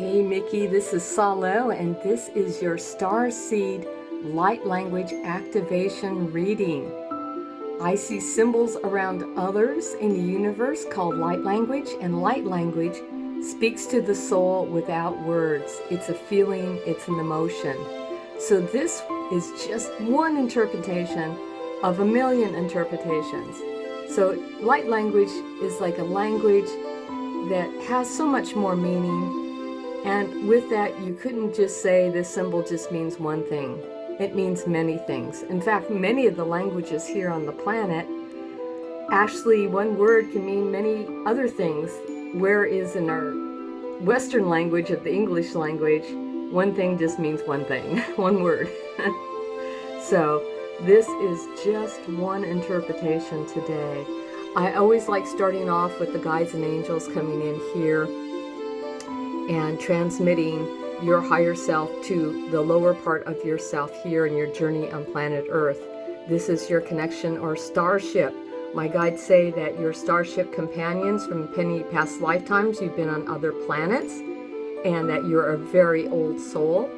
Hey Micki, this is Salo, and this is your Starseed Light Language Activation reading. I see symbols around others in the universe called light language, and light language speaks to the soul without words. It's a feeling, it's an emotion. So this is just one interpretation of a million interpretations. So light language is like a language that has so much more meaning. And with that, you couldn't just say this symbol just means one thing. It means many things. In fact, many of the languages here on the planet, actually one word can mean many other things. Whereas in our Western language of the English language, one thing just means one thing, one word. So this is just one interpretation today. I always like starting off with the guides and angels coming in here and transmitting your higher self to the lower part of yourself here in your journey on planet Earth. This is your connection or starship. My guides say that your starship companions from many past lifetimes, you've been on other planets, and that you're a very old soul.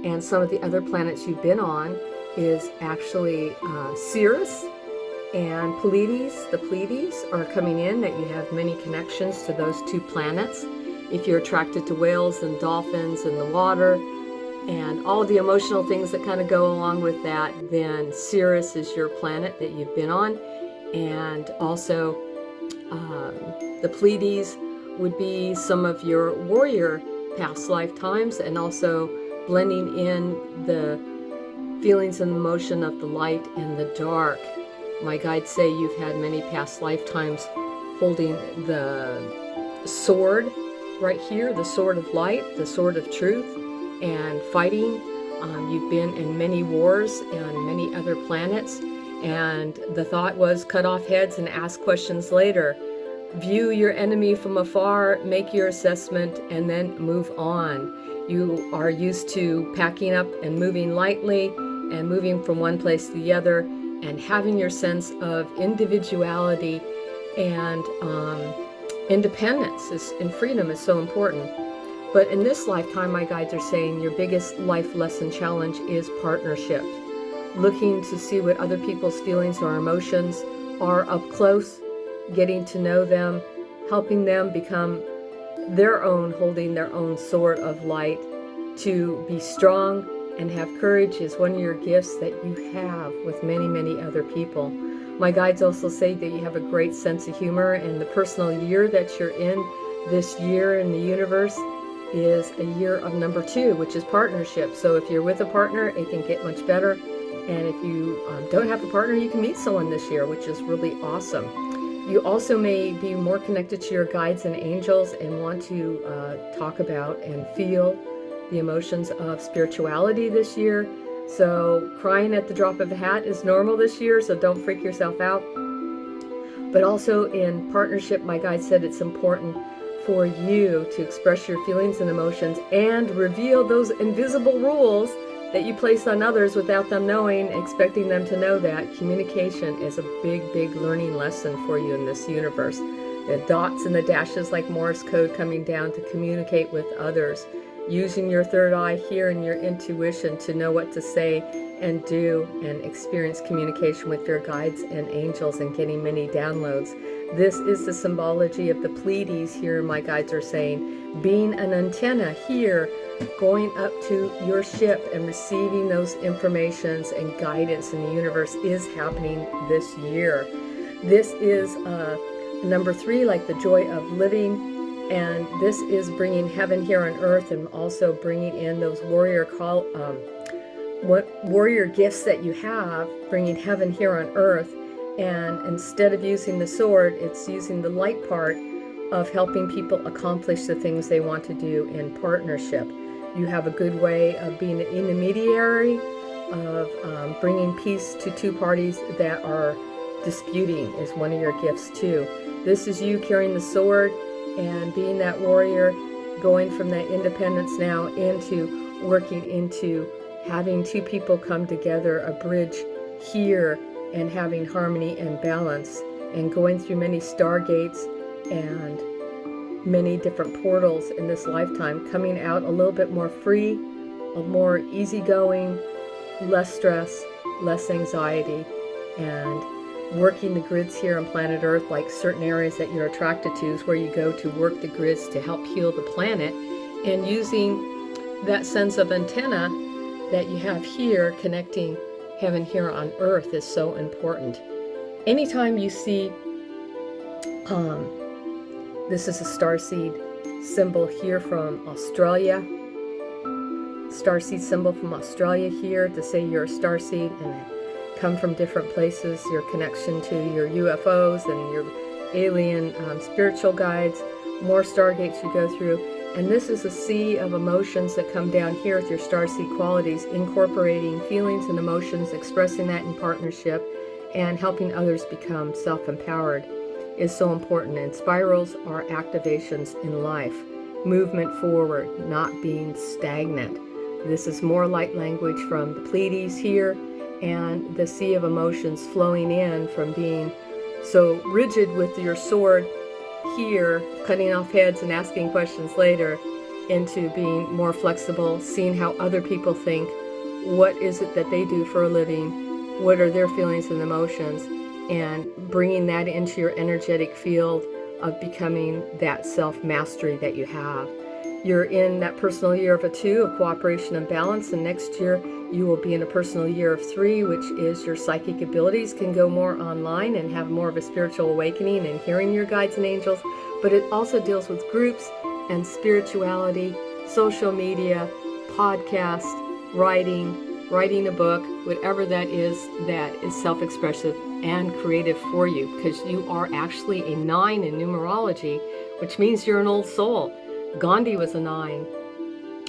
And some of the other planets you've been on is actually Sirius and Pleiades. The Pleiades are coming in, that you have many connections to those two planets. If you're attracted to whales and dolphins and the water and all the emotional things that kind of go along with that, then Sirius is your planet that you've been on. And also the Pleiades would be some of your warrior past lifetimes, and also blending in the feelings and emotion of the light and the dark. My guides say you've had many past lifetimes holding the sword right here, the sword of light, the sword of truth, and fighting. You've been in many wars and many other planets, and the thought was cut off heads and ask questions later. View your enemy from afar, make your assessment, and then move on. You are used to packing up and moving lightly and moving from one place to the other, and having your sense of individuality and independence and freedom is so important. But in this lifetime, my guides are saying your biggest life lesson challenge is partnership. Looking to see what other people's feelings or emotions are up close, getting to know them, helping them become their own, holding their own sword of light. To be strong and have courage is one of your gifts that you have with many, many other people. My guides also say that you have a great sense of humor, and the personal year that you're in this year in the universe is a year of number 2, which is partnership. So if you're with a partner, it can get much better. And if you don't have a partner, you can meet someone this year, which is really awesome. You also may be more connected to your guides and angels and want to talk about and feel the emotions of spirituality this year. So crying at the drop of a hat is normal this year, so don't freak yourself out. But also in partnership, my guide said it's important for you to express your feelings and emotions and reveal those invisible rules that you place on others without them knowing, expecting them to know that. Communication is a big, big learning lesson for you in this universe. The dots and the dashes like Morse code coming down to communicate with others. Using your third eye here and your intuition to know what to say and do and experience communication with your guides and angels and getting many downloads. This is the symbology of the Pleiades here, my guides are saying. Being an antenna here, going up to your ship and receiving those informations and guidance in the universe is happening this year. This is number 3, like the joy of living. And this is bringing heaven here on earth, and also bringing in those warrior gifts that you have, bringing heaven here on earth. And instead of using the sword, it's using the light part of helping people accomplish the things they want to do in partnership. You have a good way of being an intermediary, of bringing peace to two parties that are disputing is one of your gifts too. This is you carrying the sword and being that warrior, going from that independence now into working into having two people come together, a bridge here, and having harmony and balance, and going through many stargates and many different portals in this lifetime, coming out a little bit more free, a more easygoing, less stress, less anxiety, and working the grids here on planet Earth, like certain areas that you're attracted to is where you go to work the grids to help heal the planet, and using that sense of antenna that you have here connecting heaven here on Earth is so important. Anytime you see, this is a starseed symbol here from Australia, starseed symbol from Australia here to say you're a starseed and come from different places, your connection to your UFOs and your alien spiritual guides, more stargates you go through. And this is a sea of emotions that come down here with your starseed qualities, incorporating feelings and emotions, expressing that in partnership, and helping others become self-empowered is so important. And spirals are activations in life, movement forward, not being stagnant. This is more light language from the Pleiades here, and the sea of emotions flowing in from being so rigid with your sword here, cutting off heads and asking questions later, into being more flexible, seeing how other people think, what is it that they do for a living, what are their feelings and emotions, and bringing that into your energetic field of becoming that self-mastery that you have. You're in that personal year of a 2 of cooperation and balance, and next year you will be in a personal year of 3, which is your psychic abilities can go more online and have more of a spiritual awakening and hearing your guides and angels. But it also deals with groups and spirituality, social media, podcast, writing a book, whatever that is self-expressive and creative for you, because you are actually a 9 in numerology, which means you're an old soul. Gandhi was a 9,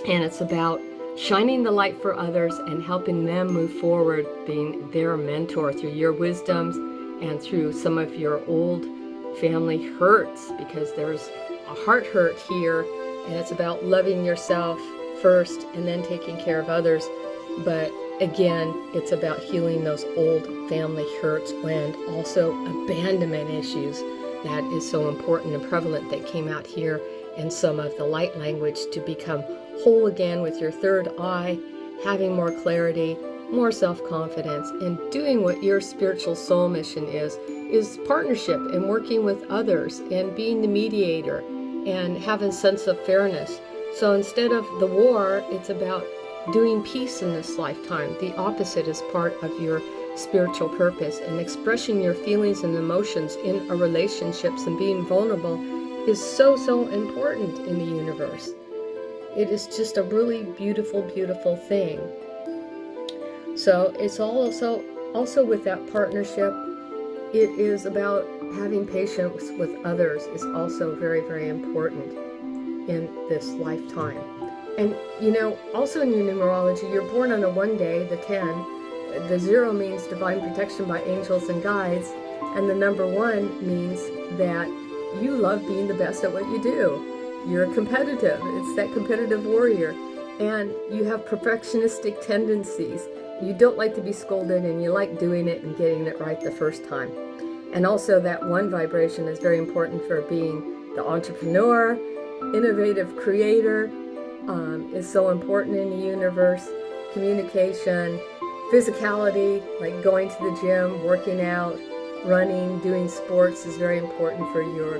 and it's about shining the light for others and helping them move forward, being their mentor through your wisdoms and through some of your old family hurts, because there's a heart hurt here, and it's about loving yourself first and then taking care of others. But again, it's about healing those old family hurts and also abandonment issues. That is so important and prevalent that came out here in some of the light language, to become whole again with your third eye, having more clarity, more self-confidence, and doing what your spiritual soul mission is partnership and working with others and being the mediator and having a sense of fairness. So instead of the war, it's about doing peace in this lifetime. The opposite is part of your spiritual purpose, and expressing your feelings and emotions in a relationships and being vulnerable is so important in the universe. It is just a really beautiful thing. So it's also with that partnership, it is about having patience with others is also very important in this lifetime. And also in your numerology, you're born on a 1 day, the 10. The 0 means divine protection by angels and guides, and the number 1 means that you love being the best at what you do. You're competitive. It's that competitive warrior. And you have perfectionistic tendencies. You don't like to be scolded, and you like doing it and getting it right the first time. And also that 1 vibration is very important for being the entrepreneur, innovative creator, is so important in the universe. Communication, physicality, like going to the gym, working out, running, doing sports is very important for your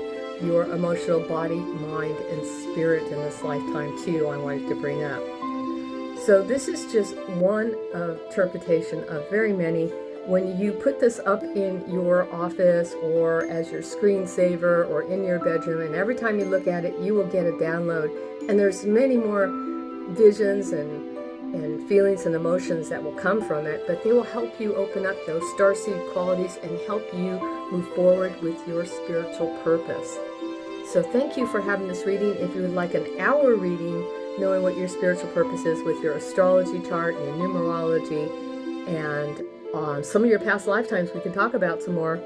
emotional body, mind, and spirit in this lifetime too, I wanted to bring up. So this is just one interpretation of very many. When you put this up in your office or as your screensaver or in your bedroom, and every time you look at it, you will get a download. And there's many more visions and feelings and emotions that will come from it, but they will help you open up those starseed qualities and help you move forward with your spiritual purpose. So thank you for having this reading. If you would like an hour reading, knowing what your spiritual purpose is with your astrology chart and your numerology, and some of your past lifetimes, we can talk about some more.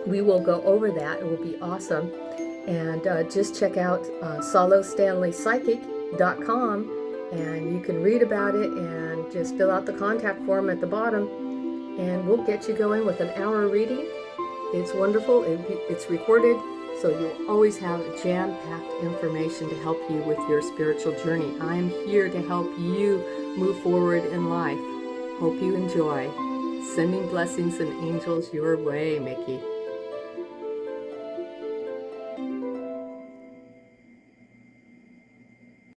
We will go over that. It will be awesome. And just check out SaloStanleyPsychic.com, and you can read about it and just fill out the contact form at the bottom, and we'll get you going with an hour reading. It's wonderful. It's recorded, So you'll always have jam-packed information to help you with your spiritual journey. I'm here to help you move forward in life. Hope you enjoy. Sending blessings and angels your way, Micki.